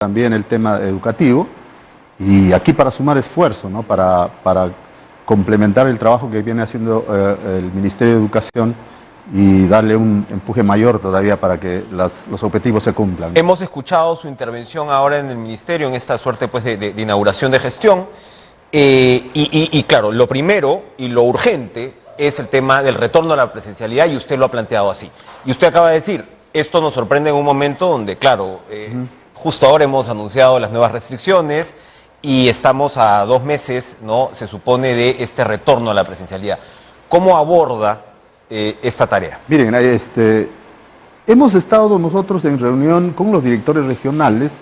también el tema educativo, y aquí para sumar esfuerzo, ¿no? para complementar el trabajo que viene haciendo el Ministerio de Educación y darle un empuje mayor todavía para que los objetivos se cumplan. Hemos escuchado su intervención ahora en el Ministerio, en esta suerte pues de inauguración de gestión, y claro, lo primero y lo urgente es el tema del retorno a la presencialidad, y usted lo ha planteado así. Y usted acaba de decir, esto nos sorprende en un momento donde, claro, justo ahora hemos anunciado las nuevas restricciones y estamos a 2 meses, ¿no?, se supone, de este retorno a la presencialidad. ¿Cómo aborda esta tarea? Miren, hemos estado nosotros en reunión con los directores regionales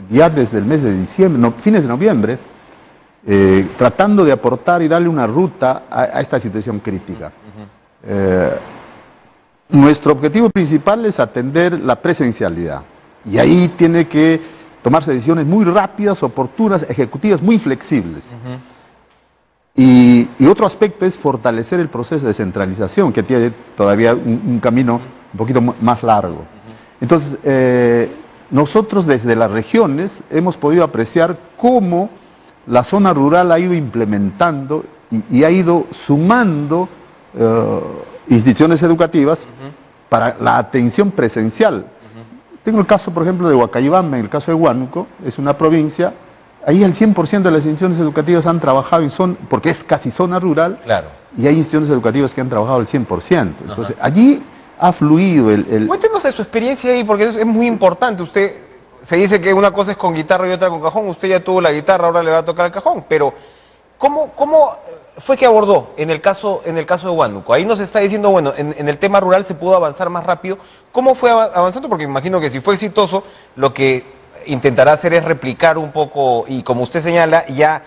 ya desde el mes de diciembre, fines de noviembre, tratando de aportar y darle una ruta a esta situación crítica. Nuestro objetivo principal es atender la presencialidad, y ahí tiene que tomarse decisiones muy rápidas, oportunas, ejecutivas, muy flexibles. Y otro aspecto es fortalecer el proceso de descentralización, que tiene todavía un camino un poquito más largo. Entonces, nosotros desde las regiones hemos podido apreciar cómo la zona rural ha ido implementando y ha ido sumando instituciones educativas para la atención presencial. Tengo el caso, por ejemplo, de Huacayibamba, en el caso de Huánuco, es una provincia. Ahí el 100% de las instituciones educativas han trabajado porque es casi zona rural, claro, y hay instituciones educativas que han trabajado el 100%. Entonces, allí ha fluido Cuéntenos de su experiencia ahí, porque es muy importante. Usted se dice que una cosa es con guitarra y otra con cajón. Usted ya tuvo la guitarra, ahora le va a tocar el cajón. Pero, ¿cómo fue que abordó en el caso de Huánuco? Ahí nos está diciendo, bueno, en el tema rural se pudo avanzar más rápido. ¿Cómo fue avanzando? Porque imagino que si fue exitoso, lo que intentará hacer es replicar un poco, y como usted señala, ya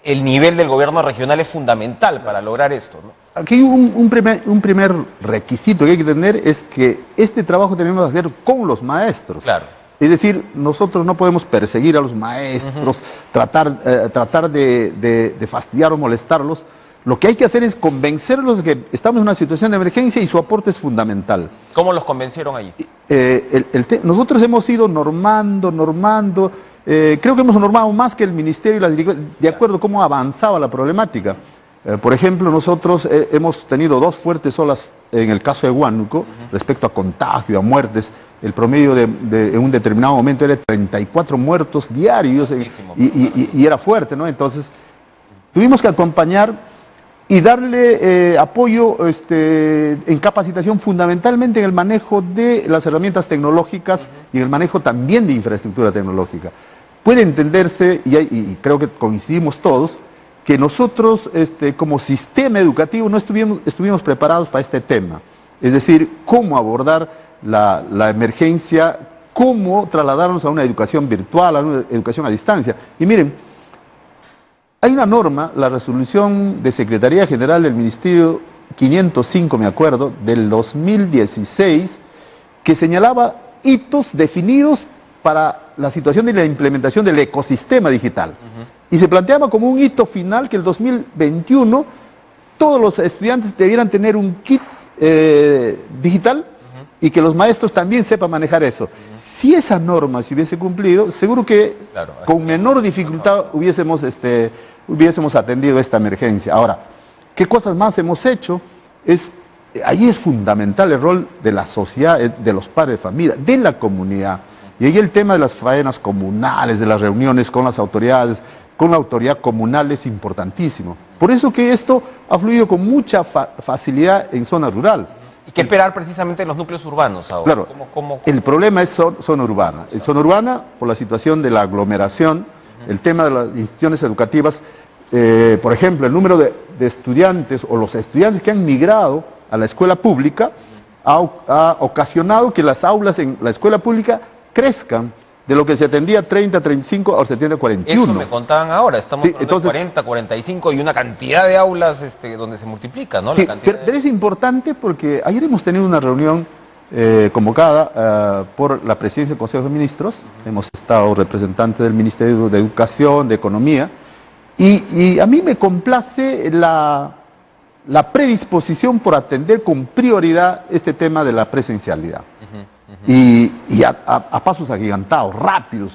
el nivel del gobierno regional es fundamental para lograr esto, ¿no? Aquí un primer requisito que hay que tener es que este trabajo tenemos que hacer con los maestros. Claro. Es decir, nosotros no podemos perseguir a los maestros, tratar de fastidiar o molestarlos. Lo que hay que hacer es convencerlos de que estamos en una situación de emergencia y su aporte es fundamental. ¿Cómo los convencieron allí? Nosotros hemos ido normando, creo que hemos normado más que el Ministerio de acuerdo a cómo avanzaba la problemática. Por ejemplo, nosotros hemos tenido 2 fuertes olas en el caso de Huánuco, respecto a contagio, a muertes. El promedio en un determinado momento era 34 muertos diarios, y era fuerte, ¿no? Entonces, tuvimos que acompañar y darle apoyo en capacitación, fundamentalmente en el manejo de las herramientas tecnológicas y en el manejo también de infraestructura tecnológica. Puede entenderse, y creo que coincidimos todos, que nosotros como sistema educativo no estuvimos preparados para este tema. Es decir, cómo abordar la emergencia, cómo trasladarnos a una educación virtual, a una educación a distancia. Y miren, hay una norma, la resolución de Secretaría General del Ministerio 505, me acuerdo, del 2016, que señalaba hitos definidos para la situación de la implementación del ecosistema digital. Y se planteaba como un hito final que el 2021 todos los estudiantes debieran tener un kit digital, y que los maestros también sepan manejar eso. Si esa norma se hubiese cumplido, seguro que con menor dificultad hubiésemos atendido esta emergencia. Ahora, ¿qué cosas más hemos hecho? Ahí es fundamental el rol de la sociedad, de los padres de familia, de la comunidad. Y ahí el tema de las faenas comunales, de las reuniones con las autoridades, con la autoridad comunal, es importantísimo. Por eso que esto ha fluido con mucha facilidad en zona rural. ¿Y qué esperar precisamente en los núcleos urbanos ahora? Claro, el problema es zona urbana. En zona urbana, por la situación de la aglomeración, el tema de las instituciones educativas, por ejemplo, el número de estudiantes o los estudiantes que han migrado a la escuela pública ha ocasionado que las aulas en la escuela pública crezcan. De lo que se atendía 30, 35, ahora se atiende 41. Eso me contaban ahora, estamos hablando de 40, 45 y una cantidad de aulas donde se multiplica, ¿no? Sí, pero es importante porque ayer hemos tenido una reunión convocada por la presidencia del Consejo de Ministros. Hemos estado representantes del Ministerio de Educación, de Economía, y a mí me complace la predisposición por atender con prioridad este tema de la presencialidad. Y a pasos agigantados, rápidos.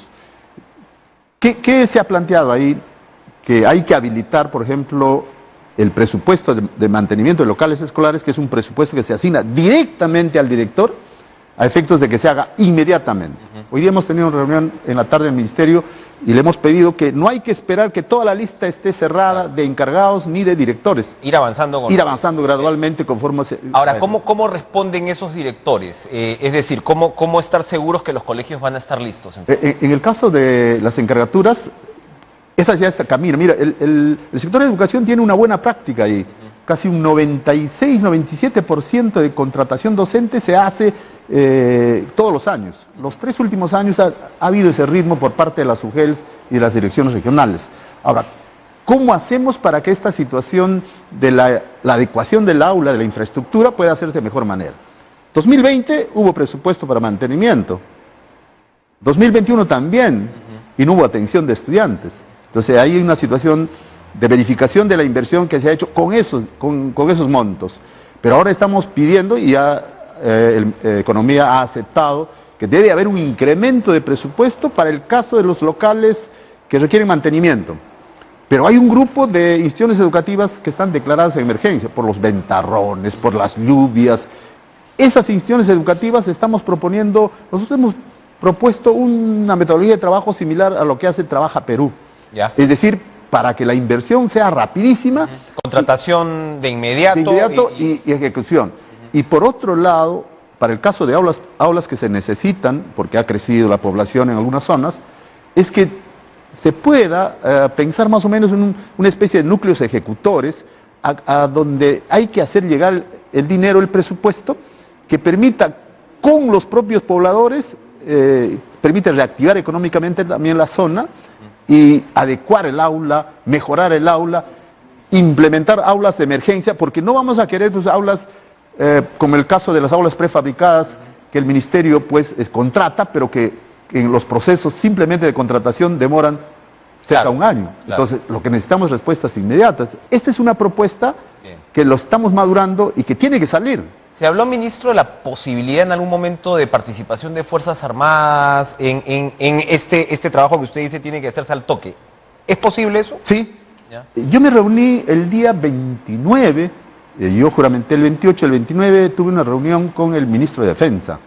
¿Qué se ha planteado ahí? Que hay que habilitar, por ejemplo, el presupuesto de mantenimiento de locales escolares, que es un presupuesto que se asigna directamente al director a efectos de que se haga inmediatamente. Hoy día hemos tenido una reunión en la tarde del Ministerio y le hemos pedido que no hay que esperar que toda la lista esté cerrada de encargados ni de directores. Ir avanzando con... Ir avanzando gradualmente conforme... Ahora, ¿cómo responden esos directores? Es decir, ¿cómo estar seguros que los colegios van a estar listos? En el caso de las encargaturas, esa ya está camino. Mira, el sector de educación tiene una buena práctica ahí. Casi un 96-97% de contratación docente se hace todos los años. Los 3 últimos años ha habido ese ritmo por parte de las UGELs y de las direcciones regionales. Ahora, ¿cómo hacemos para que esta situación de la adecuación del aula, de la infraestructura, pueda hacerse de mejor manera? 2020 hubo presupuesto para mantenimiento. 2021 también, y no hubo atención de estudiantes. Entonces hay una situación de verificación de la inversión que se ha hecho con esos montos. Pero ahora estamos pidiendo, y ya Economía ha aceptado, que debe haber un incremento de presupuesto para el caso de los locales que requieren mantenimiento. Pero hay un grupo de instituciones educativas que están declaradas en emergencia, por los ventarrones, por las lluvias. Esas instituciones educativas nosotros hemos propuesto una metodología de trabajo similar a lo que hace Trabaja Perú. ¿Ya? Es decir, para que la inversión sea rapidísima. Contratación de inmediato. Y ejecución. Y por otro lado, para el caso de aulas que se necesitan, porque ha crecido la población en algunas zonas, es que se pueda pensar más o menos en una especie de núcleos ejecutores a donde hay que hacer llegar el dinero, el presupuesto, que permita con los propios pobladores, permite reactivar económicamente también la zona y adecuar el aula, mejorar el aula, implementar aulas de emergencia, porque no vamos a querer aulas como el caso de las aulas prefabricadas que el Ministerio contrata, pero que en los procesos simplemente de contratación demoran cerca de un año. Entonces, lo que necesitamos es respuestas inmediatas. Esta es una propuesta que lo estamos madurando y que tiene que salir. Se habló, ministro, de la posibilidad en algún momento de participación de Fuerzas Armadas en este trabajo que usted dice tiene que hacerse al toque. ¿Es posible eso? Sí. ¿Ya? Yo me reuní el día 29, yo juramenté el 28, el 29 tuve una reunión con el ministro de Defensa.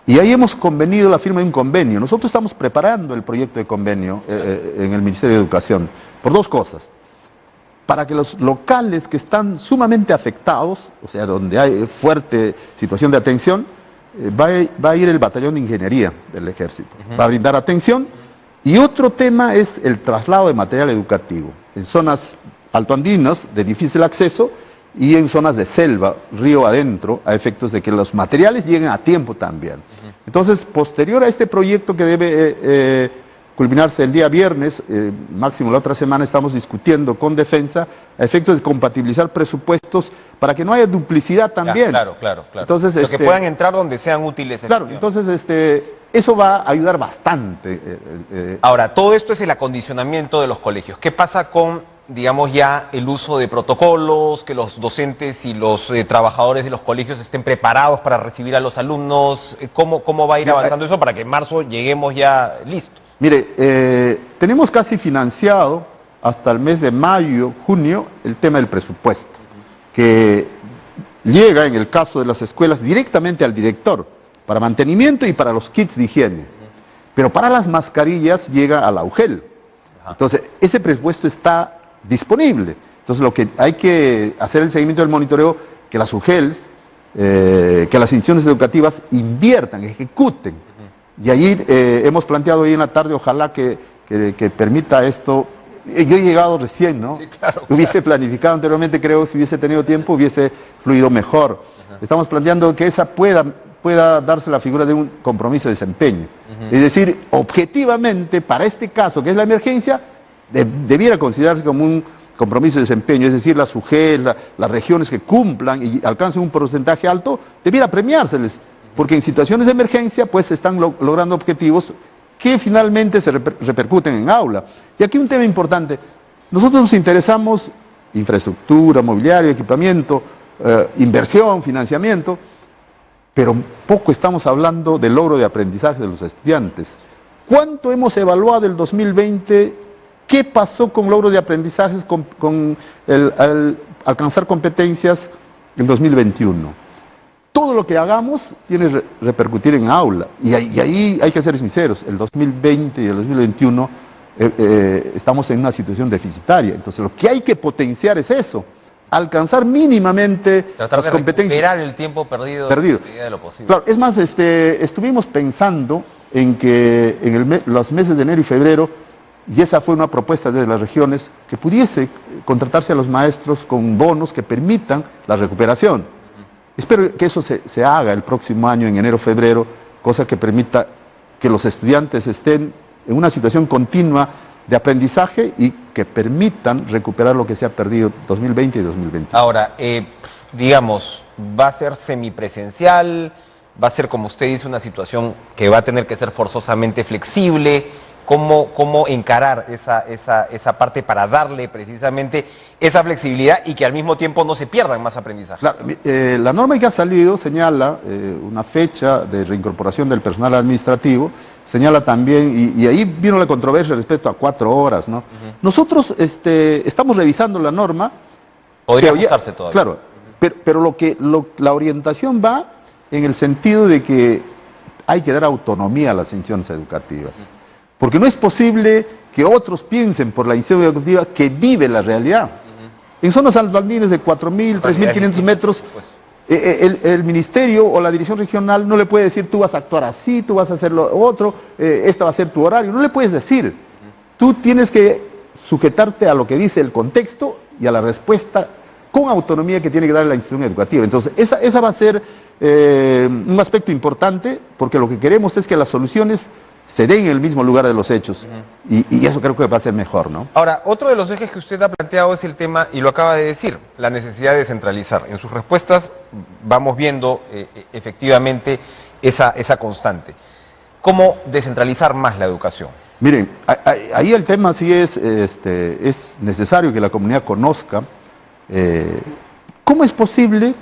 Y ahí hemos convenido la firma de un convenio. Nosotros estamos preparando el proyecto de convenio en el Ministerio de Educación por 2 cosas. Para que los locales que están sumamente afectados, o sea, donde hay fuerte situación de atención, va a ir el batallón de ingeniería del ejército. Va a brindar atención. Y otro tema es el traslado de material educativo en zonas altoandinas de difícil acceso y en zonas de selva, río adentro, a efectos de que los materiales lleguen a tiempo también. Entonces, posterior a este proyecto que debe culminarse el día viernes, máximo la otra semana, estamos discutiendo con Defensa a efectos de compatibilizar presupuestos para que no haya duplicidad también. Claro. Entonces, que puedan entrar donde sean útiles. Claro, entonces eso va a ayudar bastante. Ahora, todo esto es el acondicionamiento de los colegios. ¿Qué pasa con, digamos, ya el uso de protocolos, que los docentes y los trabajadores de los colegios estén preparados para recibir a los alumnos? ¿Cómo va a ir avanzando eso para que en marzo lleguemos ya listos? Mire, tenemos casi financiado hasta el mes de mayo, junio, el tema del presupuesto, que llega en el caso de las escuelas directamente al director, para mantenimiento y para los kits de higiene. Pero para las mascarillas llega a la UGEL. Entonces, ese presupuesto está disponible. Entonces, lo que hay que hacer el seguimiento del monitoreo, que las UGELs, que las instituciones educativas inviertan, ejecuten. Y allí hemos planteado hoy en la tarde, ojalá que permita esto. Yo he llegado recién, ¿no? Sí, claro. Hubiese planificado anteriormente, creo, si hubiese tenido tiempo, hubiese fluido mejor. Estamos planteando que esa pueda darse la figura de un compromiso de desempeño. Es decir, objetivamente, para este caso, que es la emergencia, debiera considerarse como un compromiso de desempeño, es decir, las UGEL, las regiones que cumplan y alcancen un porcentaje alto, debiera premiárseles. Porque en situaciones de emergencia, pues, se están logrando objetivos que finalmente se repercuten en aula. Y aquí un tema importante. Nosotros nos interesamos infraestructura, mobiliario, equipamiento, inversión, financiamiento, pero poco estamos hablando del logro de aprendizaje de los estudiantes. ¿Cuánto hemos evaluado el 2020? ¿Qué pasó con logros de aprendizajes, con al alcanzar competencias en 2021? Todo lo que hagamos tiene que repercutir en aula, y ahí hay que ser sinceros, el 2020 y el 2021 estamos en una situación deficitaria, entonces lo que hay que potenciar es eso, alcanzar mínimamente tratar las de competencias. recuperar el tiempo perdido. En la medida de lo posible. Claro, es más, estuvimos pensando en que en los meses de enero y febrero, y esa fue una propuesta desde las regiones, que pudiese contratarse a los maestros con bonos que permitan la recuperación. Espero que eso se haga el próximo año, en enero o febrero, cosa que permita que los estudiantes estén en una situación continua de aprendizaje y que permitan recuperar lo que se ha perdido 2020 y 2021. Ahora, digamos, ¿va a ser semipresencial? ¿Va a ser, como usted dice, una situación que va a tener que ser forzosamente flexible? ¿Cómo encarar esa parte para darle precisamente esa flexibilidad y que al mismo tiempo no se pierdan más aprendizaje? Claro, la norma que ha salido señala una fecha de reincorporación del personal administrativo, señala también, y ahí vino la controversia respecto a 4 horas, ¿no? Nosotros estamos revisando la norma. Podría ajustarse todavía. Claro, pero la orientación va en el sentido de que hay que dar autonomía a las instituciones educativas. Porque no es posible que otros piensen por la institución educativa que vive la realidad. En zonas albandinas de 4.000, 3.500 metros, el ministerio o la dirección regional no le puede decir: tú vas a actuar así, tú vas a hacer lo otro, este va a ser tu horario. No le puedes decir. Tú tienes que sujetarte a lo que dice el contexto y a la respuesta con autonomía que tiene que dar la institución educativa. Entonces, esa va a ser un aspecto importante, porque lo que queremos es que las soluciones se den en el mismo lugar de los hechos, y eso creo que va a ser mejor, ¿no? Ahora, otro de los ejes que usted ha planteado es el tema, y lo acaba de decir, la necesidad de descentralizar. En sus respuestas vamos viendo efectivamente esa constante. ¿Cómo descentralizar más la educación? Miren, ahí el tema sí es necesario que la comunidad conozca cómo es posible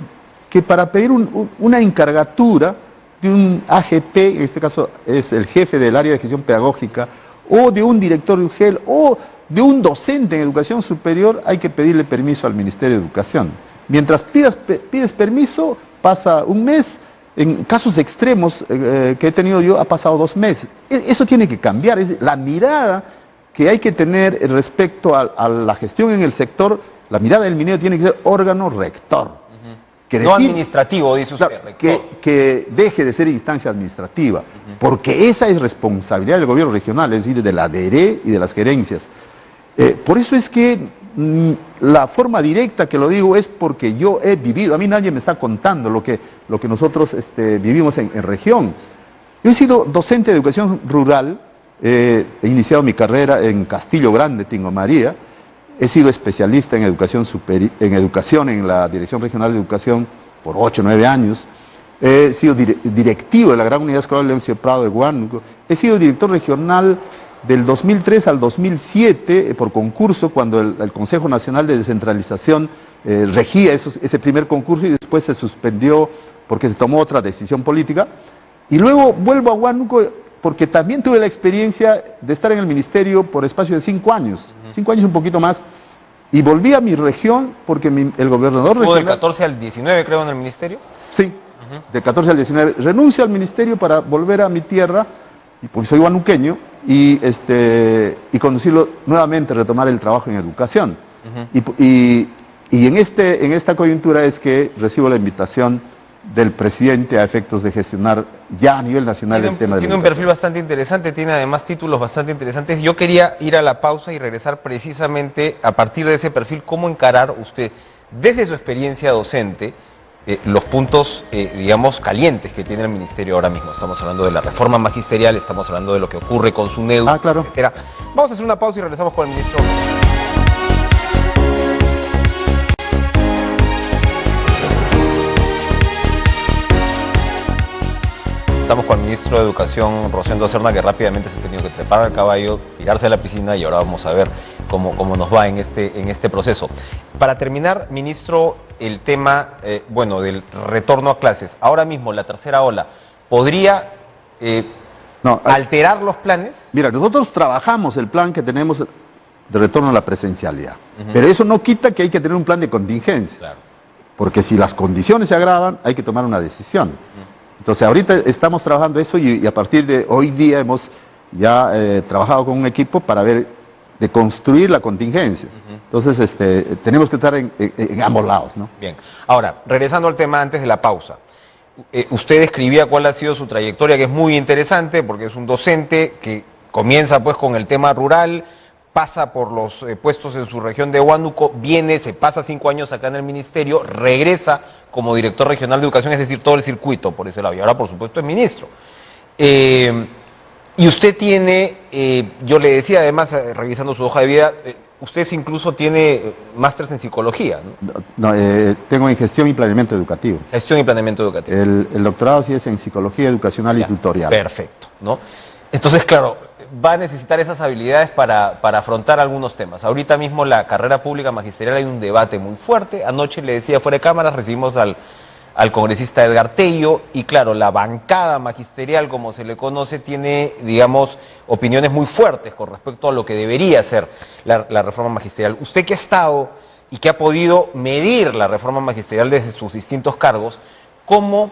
que para pedir una encargatura de un AGP, en este caso es el jefe del área de gestión pedagógica, o de un director de UGEL, o de un docente en educación superior, hay que pedirle permiso al Ministerio de Educación. Mientras pides permiso, pasa un mes. En casos extremos que he tenido yo, ha pasado 2 meses. Eso tiene que cambiar, es la mirada que hay que tener respecto a la gestión en el sector. La mirada del ministerio tiene que ser órgano rector. No administrativo, dice usted, claro, que deje de ser instancia administrativa, porque esa es responsabilidad del gobierno regional, es decir, de la DERE y de las gerencias. Por eso es que la forma directa que lo digo es porque yo he vivido, a mí nadie me está contando lo que nosotros vivimos en región. Yo he sido docente de educación rural, he iniciado mi carrera en Castillo Grande, Tingo María. He sido especialista en educación en la Dirección Regional de Educación por 8 o 9 años. He sido directivo de la Gran Unidad Escolar Leoncio Prado de Huánuco. He sido director regional del 2003 al 2007 por concurso, cuando el Consejo Nacional de Descentralización regía ese primer concurso, y después se suspendió porque se tomó otra decisión política. Y luego vuelvo a Huánuco porque también tuve la experiencia de estar en el ministerio por espacio de 5 años, 5 años un poquito más, y volví a mi región porque el gobernador regional... ¿Del 14 al 19 creo en el ministerio? Sí, del 14 al 19. Renuncio al ministerio para volver a mi tierra, porque soy huanuqueño, y conducirlo nuevamente, retomar el trabajo en educación. Y en esta coyuntura es que recibo la invitación del presidente a efectos de gestionar ya a nivel nacional el tema de Tiene un perfil bastante interesante, tiene además títulos bastante interesantes. Yo quería ir a la pausa y regresar precisamente a partir de ese perfil, cómo encarar usted, desde su experiencia docente, los puntos, digamos, calientes que tiene el ministerio ahora mismo. Estamos hablando de la reforma magisterial, estamos hablando de lo que ocurre con su SUNEDU, claro, etcétera. Vamos a hacer una pausa y regresamos con el ministro. Estamos con el ministro de Educación, Rosendo Serna, que rápidamente se ha tenido que trepar al caballo, tirarse a la piscina, y ahora vamos a ver cómo nos va en este proceso. Para terminar, ministro, el tema del retorno a clases. Ahora mismo, la tercera ola, ¿podría No, ¿Alterar los planes? mira, nosotros trabajamos el plan que tenemos de retorno a la presencialidad, pero eso no quita que hay que tener un plan de contingencia, Claro. porque si las condiciones se agravan, hay que tomar una decisión. Entonces, ahorita estamos trabajando eso y a partir de hoy día hemos ya trabajado con un equipo para ver de construir la contingencia. Entonces, tenemos que estar en ambos lados, ¿no? Bien. Ahora, regresando al tema antes de la pausa. Usted describía cuál ha sido su trayectoria, que es muy interesante, porque es un docente que comienza pues con el tema rural, pasa por los puestos en su región de Huánuco, viene, se pasa 5 años acá en el ministerio, regresa como director regional de educación, es decir, todo el circuito por ese lado, y ahora por supuesto es ministro. Y usted tiene, yo le decía además, revisando su hoja de vida, usted incluso tiene másteres en psicología, ¿no? No, tengo en gestión y planeamiento educativo. Gestión y planeamiento educativo. El doctorado sí es en psicología educacional y tutorial. Perfecto, ¿no? Entonces, claro, va a necesitar esas habilidades para afrontar algunos temas. Ahorita mismo la carrera pública magisterial hay un debate muy fuerte. Anoche le decía fuera de cámaras, recibimos al congresista Edgar Tello, y claro, la bancada magisterial, como se le conoce, tiene, digamos, opiniones muy fuertes con respecto a lo que debería ser la reforma magisterial. Usted que ha estado y que ha podido medir la reforma magisterial desde sus distintos cargos, ¿cómo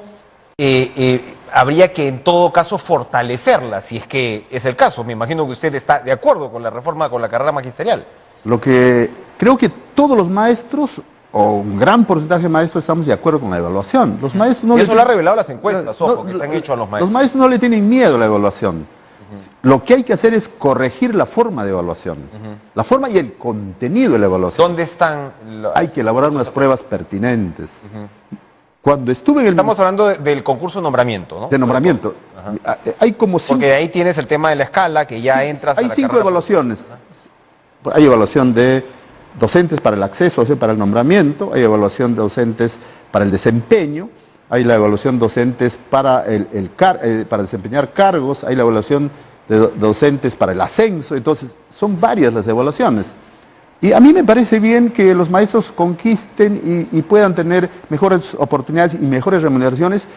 habría que en todo caso fortalecerla, si es que es el caso? Me imagino que usted está de acuerdo con la reforma, con la carrera magisterial. Lo que creo que todos los maestros, o un gran porcentaje de maestros, estamos de acuerdo con la evaluación. Los maestros no y eso lo ha revelado las encuestas, ojo, que no, están hechos a los maestros. Los maestros no le tienen miedo a la evaluación. Lo que hay que hacer es corregir la forma de evaluación. La forma y el contenido de la evaluación. ¿Dónde están? Hay que elaborar unas pruebas pertinentes. Cuando estuve en el... Estamos hablando del concurso de nombramiento, ¿no? De nombramiento. Hay como 5... Porque de ahí tienes el tema de la escala, que ya entras a Hay la 5 carrera. evaluaciones. Hay evaluación de docentes para el acceso, o sea, para el nombramiento, hay evaluación de docentes para el desempeño, hay la evaluación docentes para para desempeñar cargos, hay la evaluación de docentes para el ascenso. Entonces son varias las evaluaciones. Y a mí me parece bien que los maestros conquisten y puedan tener mejores oportunidades y mejores remuneraciones,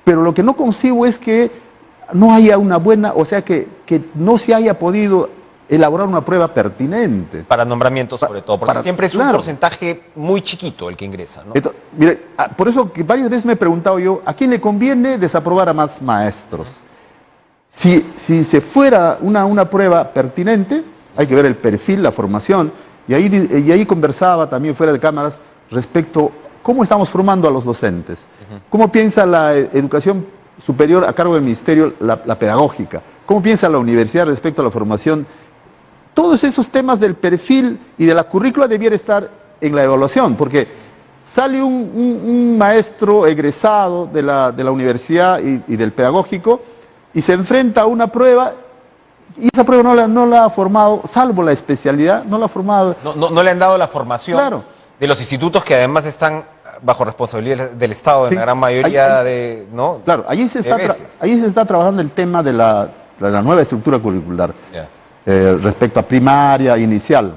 pero lo que no concibo es que no haya una buena, o sea, que no se haya podido elaborar una prueba pertinente. Para nombramientos sobre todo, porque siempre es un claro. porcentaje muy chiquito el que ingresa, ¿no? Entonces, mire, por eso que varias veces me he preguntado yo, ¿a quién le conviene desaprobar a más maestros? Si se fuera una prueba pertinente, hay que ver el perfil, la formación, y ahí conversaba también fuera de cámaras respecto a cómo estamos formando a los docentes, cómo piensa la educación superior a cargo del ministerio, la pedagógica, cómo piensa la universidad respecto a la formación. Todos esos temas del perfil y de la currícula debiera estar en la evaluación, porque sale un maestro egresado de la universidad y del pedagógico y se enfrenta a una prueba, y esa prueba no la ha formado, salvo la especialidad, no la ha formado. No le han dado la formación, claro, de los institutos que además están bajo responsabilidad del Estado en Sí, la gran mayoría de... ¿no? Claro, allí se está trabajando el tema de la nueva estructura curricular. Yeah. Respecto a primaria, inicial,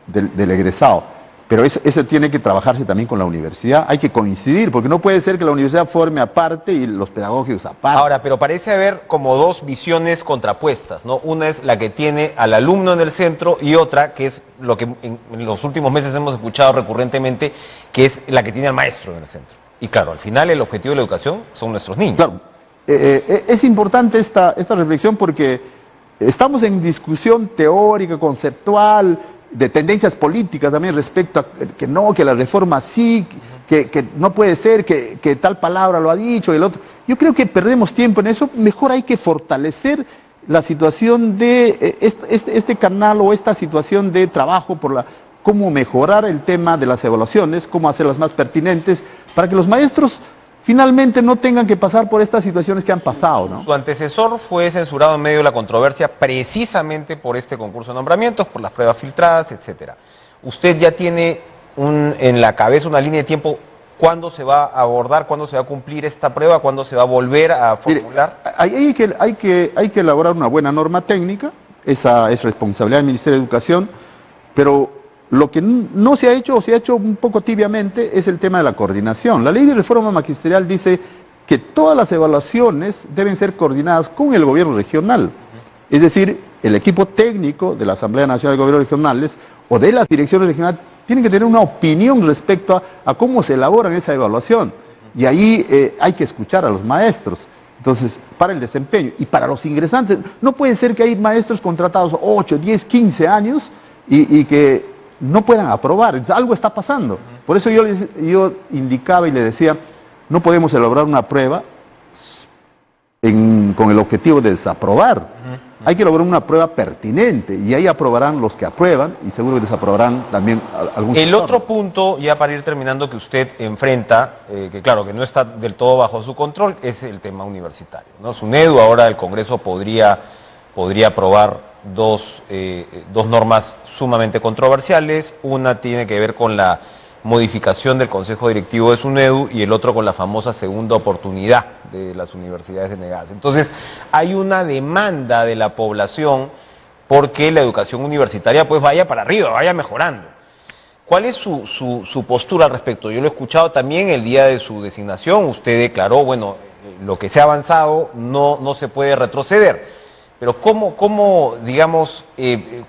del egresado. Pero eso tiene que trabajarse también con la universidad, hay que coincidir, porque no puede ser que la universidad forme aparte y los pedagógicos aparte. Ahora, pero parece haber como dos visiones contrapuestas, ¿no? Una es la que tiene al alumno en el centro y otra, que es lo que en los últimos meses hemos escuchado recurrentemente, que es la que tiene al maestro en el centro. Y claro, al final el objetivo de la educación son nuestros niños. Claro, es importante esta reflexión porque estamos en discusión teórica, conceptual, de tendencias políticas también respecto a que la reforma sí, que no puede ser, que tal palabra lo ha dicho y el otro. Yo creo que perdemos tiempo en eso, mejor hay que fortalecer la situación de este canal o esta situación de trabajo por cómo mejorar el tema de las evaluaciones, cómo hacerlas más pertinentes, para que los maestros finalmente no tengan que pasar por estas situaciones que han pasado, ¿no? Su antecesor fue censurado en medio de la controversia precisamente por este concurso de nombramientos, por las pruebas filtradas, etcétera. Usted ya tiene en la cabeza una línea de tiempo, ¿cuándo se va a abordar, cuándo se va a cumplir esta prueba, cuándo se va a volver a formular? Mire, hay que elaborar una buena norma técnica, esa es responsabilidad del Ministerio de Educación, pero lo que no se ha hecho o se ha hecho un poco tibiamente es el tema de la coordinación. La ley de reforma magisterial dice que todas las evaluaciones deben ser coordinadas con el gobierno regional. Es decir, el equipo técnico de la Asamblea Nacional de Gobiernos Regionales o de las direcciones regionales tienen que tener una opinión respecto a cómo se elaboran esa evaluación. Y ahí hay que escuchar a los maestros. Entonces, para el desempeño y para los ingresantes, no puede ser que hay maestros contratados 8, 10, 15 años y que no puedan aprobar. Entonces, algo está pasando. Por eso yo indicaba y le decía, no podemos elaborar una prueba con el objetivo de desaprobar. Hay que elaborar una prueba pertinente y ahí aprobarán los que aprueban y seguro que desaprobarán también algunos. El otro punto, ya para ir terminando, que usted enfrenta, que claro, que no está del todo bajo su control, es el tema universitario, ¿no? SUNEDU, ahora el Congreso podría aprobar dos normas sumamente controversiales. Una tiene que ver con la modificación del Consejo Directivo de SUNEDU y el otro con la famosa segunda oportunidad de las universidades denegadas. Entonces, hay una demanda de la población porque la educación universitaria pues vaya para arriba, vaya mejorando. ¿Cuál es su postura al respecto? Yo lo he escuchado también el día de su designación, usted declaró, bueno, lo que se ha avanzado no se puede retroceder. Pero ¿cómo digamos,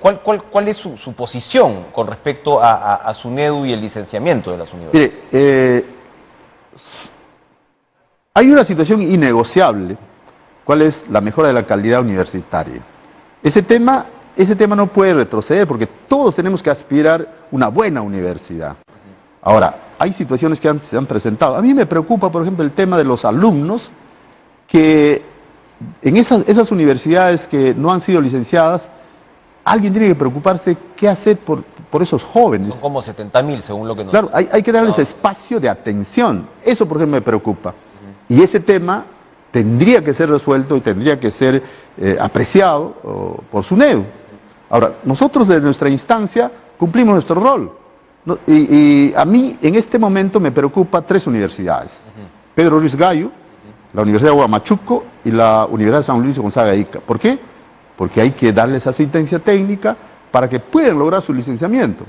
cuál es su posición con respecto a SUNEDU y el licenciamiento de las universidades? Mire, hay una situación innegociable, ¿cuál es la mejora de la calidad universitaria? Ese tema no puede retroceder porque todos tenemos que aspirar a una buena universidad. Ahora, hay situaciones que se han presentado. A mí me preocupa, por ejemplo, el tema de los alumnos que en esas universidades que no han sido licenciadas, alguien tiene que preocuparse qué hacer por esos jóvenes. Son como 70.000 según lo que nos... Claro, hay que darles espacio de atención. Eso, por ejemplo, me preocupa. Y ese tema tendría que ser resuelto y tendría que ser apreciado por SUNEDU. Ahora, nosotros desde nuestra instancia cumplimos nuestro rol. ¿No? Y a mí en este momento me preocupa 3 universidades. Pedro Ruiz Gallo, la Universidad de Huamachuco y la Universidad de San Luis Gonzaga de Ica. ¿Por qué? Porque hay que darles asistencia técnica para que puedan lograr su licenciamiento.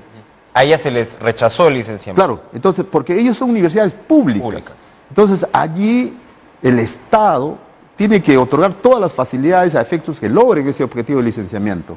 A ellas se les rechazó el licenciamiento. Claro, entonces, porque ellos son universidades públicas. Entonces, allí el Estado tiene que otorgar todas las facilidades a efectos que logren ese objetivo de licenciamiento.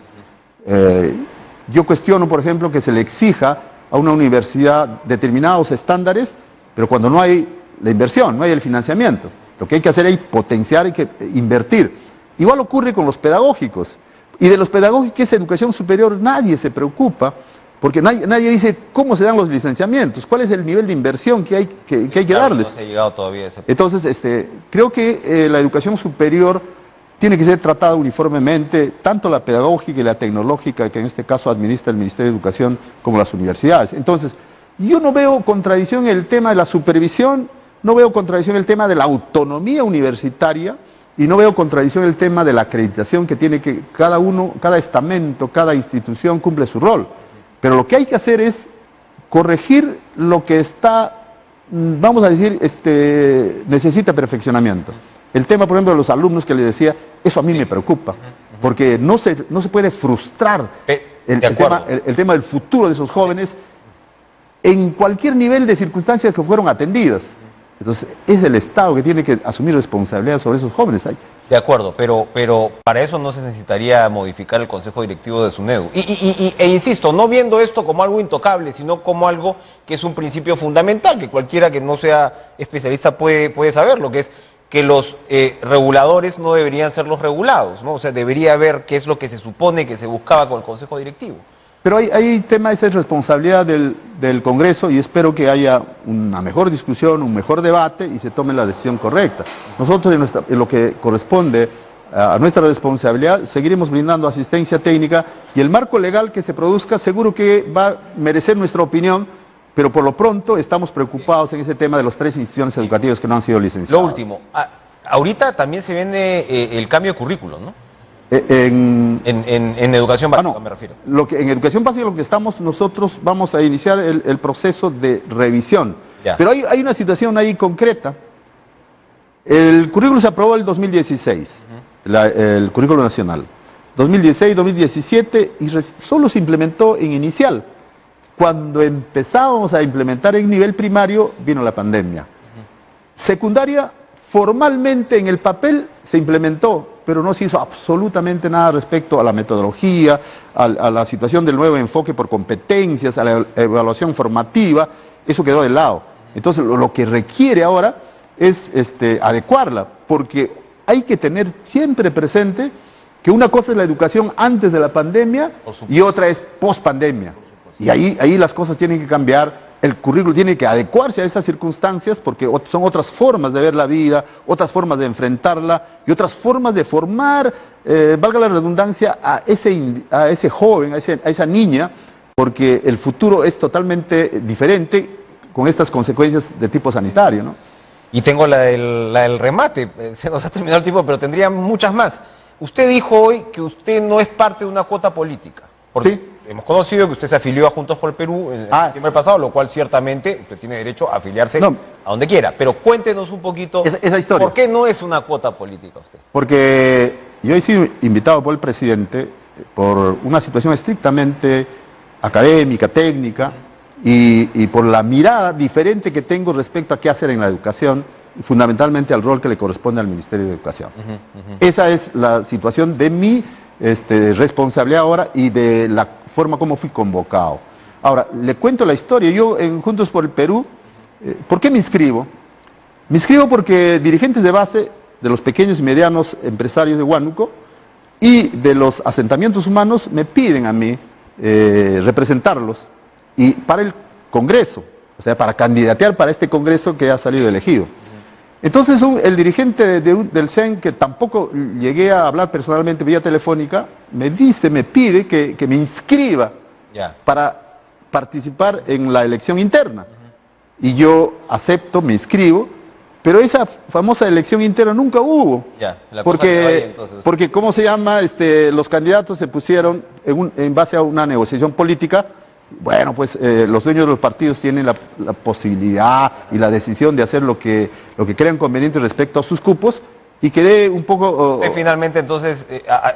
Yo cuestiono, por ejemplo, que se le exija a una universidad determinados estándares, pero cuando no hay la inversión, no hay el financiamiento. Lo que hay que hacer es potenciar, hay que invertir. Igual ocurre con los pedagógicos. Y de los pedagógicos, que es educación superior, nadie se preocupa, porque nadie dice cómo se dan los licenciamientos, cuál es el nivel de inversión que hay que darles. No se ha llegado todavía a ese punto. Entonces, creo que la educación superior tiene que ser tratada uniformemente, tanto la pedagógica y la tecnológica, que en este caso administra el Ministerio de Educación, como las universidades. Entonces, yo no veo contradicción en el tema de la supervisión, no veo contradicción en el tema de la autonomía universitaria y no veo contradicción en el tema de la acreditación que tiene que cada estamento, cada institución cumple su rol. Pero lo que hay que hacer es corregir lo que está, vamos a decir, necesita perfeccionamiento. El tema, por ejemplo, de los alumnos que les decía, eso a mí me preocupa, porque no se puede frustrar el tema del futuro de esos jóvenes en cualquier nivel de circunstancias que fueron atendidas. Entonces, es el Estado que tiene que asumir responsabilidad sobre esos jóvenes. De acuerdo, pero para eso no se necesitaría modificar el Consejo Directivo de SUNEDU. E insisto, no viendo esto como algo intocable, sino como algo que es un principio fundamental, que cualquiera que no sea especialista puede saberlo, que es que los reguladores no deberían ser los regulados, ¿no? O sea, debería ver qué es lo que se supone que se buscaba con el Consejo Directivo. Pero hay tema, esa es responsabilidad del Congreso y espero que haya una mejor discusión, un mejor debate y se tome la decisión correcta. Nosotros en lo que corresponde a nuestra responsabilidad seguiremos brindando asistencia técnica y el marco legal que se produzca seguro que va a merecer nuestra opinión, pero por lo pronto estamos preocupados en ese tema de las 3 instituciones educativas que no han sido licenciadas. Lo último, ahorita también se viene el cambio de currículo, ¿no? En educación básica, me refiero. En educación básica nosotros vamos a iniciar el proceso de revisión. Ya. Pero hay una situación ahí concreta. El currículo se aprobó en el 2016, el currículo nacional. 2016, 2017 y solo se implementó en inicial. Cuando empezábamos a implementar en nivel primario vino la pandemia. Secundaria formalmente en el papel se implementó, pero no se hizo absolutamente nada respecto a la metodología, a la situación del nuevo enfoque por competencias, a la evaluación formativa. Eso quedó de lado. Entonces lo que requiere ahora es adecuarla, porque hay que tener siempre presente que una cosa es la educación antes de la pandemia y otra es post pandemia. Y ahí las cosas tienen que cambiar, el currículo tiene que adecuarse a esas circunstancias, porque son otras formas de ver la vida, otras formas de enfrentarla y otras formas de formar, valga la redundancia, a ese joven, a esa niña, porque el futuro es totalmente diferente con estas consecuencias de tipo sanitario, ¿no? Y tengo la del remate, se nos ha terminado el tiempo, pero tendría muchas más. Usted dijo hoy que usted no es parte de una cuota política, porque Sí. hemos conocido que usted se afilió a Juntos por el Perú en septiembre pasado, lo cual ciertamente usted tiene derecho a afiliarse a donde quiera, pero cuéntenos un poquito esa historia. ¿Por qué no es una cuota política usted? Porque yo he sido invitado por el presidente por una situación estrictamente académica, técnica, y por la mirada diferente que tengo respecto a qué hacer en la educación, y fundamentalmente al rol que le corresponde al Ministerio de Educación. Esa es la situación de mi responsabilidad ahora y de la forma como fui convocado. Ahora, le cuento la historia. Yo en Juntos por el Perú, ¿por qué me inscribo? Me inscribo porque dirigentes de base de los pequeños y medianos empresarios de Huánuco y de los asentamientos humanos me piden a mí representarlos y para el Congreso, o sea, para candidatear para este Congreso que ha salido elegido. Entonces el dirigente del CEN, que tampoco llegué a hablar personalmente vía telefónica, me pide que me inscriba para participar en la elección interna. Y yo acepto, me inscribo, pero esa famosa elección interna nunca hubo. Porque ¿cómo se llama? Los candidatos se pusieron en base a una negociación política. Bueno, pues los dueños de los partidos tienen la posibilidad y la decisión de hacer lo que crean conveniente respecto a sus cupos, y quedé un poco... Usted finalmente entonces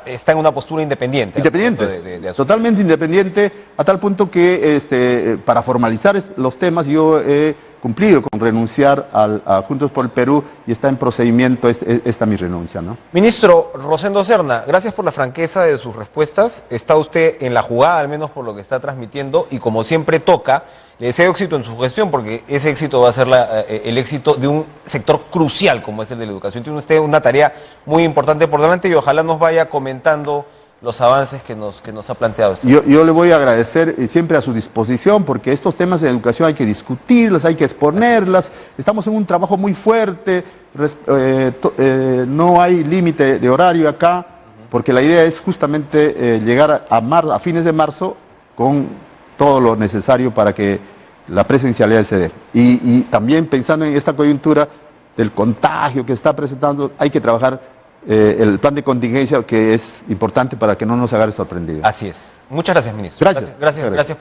está en una postura independiente. Independiente, totalmente independiente, a tal punto que para formalizar los temas yo he cumplido con renunciar a Juntos por el Perú, y está en procedimiento esta mi renuncia, ¿no? Ministro Rosendo Serna, gracias por la franqueza de sus respuestas. Está usted en la jugada, al menos por lo que está transmitiendo, y como siempre toca, le deseo éxito en su gestión, porque ese éxito va a ser el éxito de un sector crucial como es el de la educación. Tiene usted una tarea muy importante por delante y ojalá nos vaya comentando los avances que nos ha planteado. Yo le voy a agradecer siempre a su disposición, porque estos temas de educación hay que discutirlos, hay que exponerlas. Estamos en un trabajo muy fuerte, no hay límite de horario acá, porque la idea es justamente llegar a fines de marzo con todo lo necesario para que la presencialidad se dé. Y también pensando en esta coyuntura del contagio que está presentando, hay que trabajar el plan de contingencia, que es importante para que no nos agarre sorprendidos. Así es. Muchas gracias, ministro. Gracias. Gracias.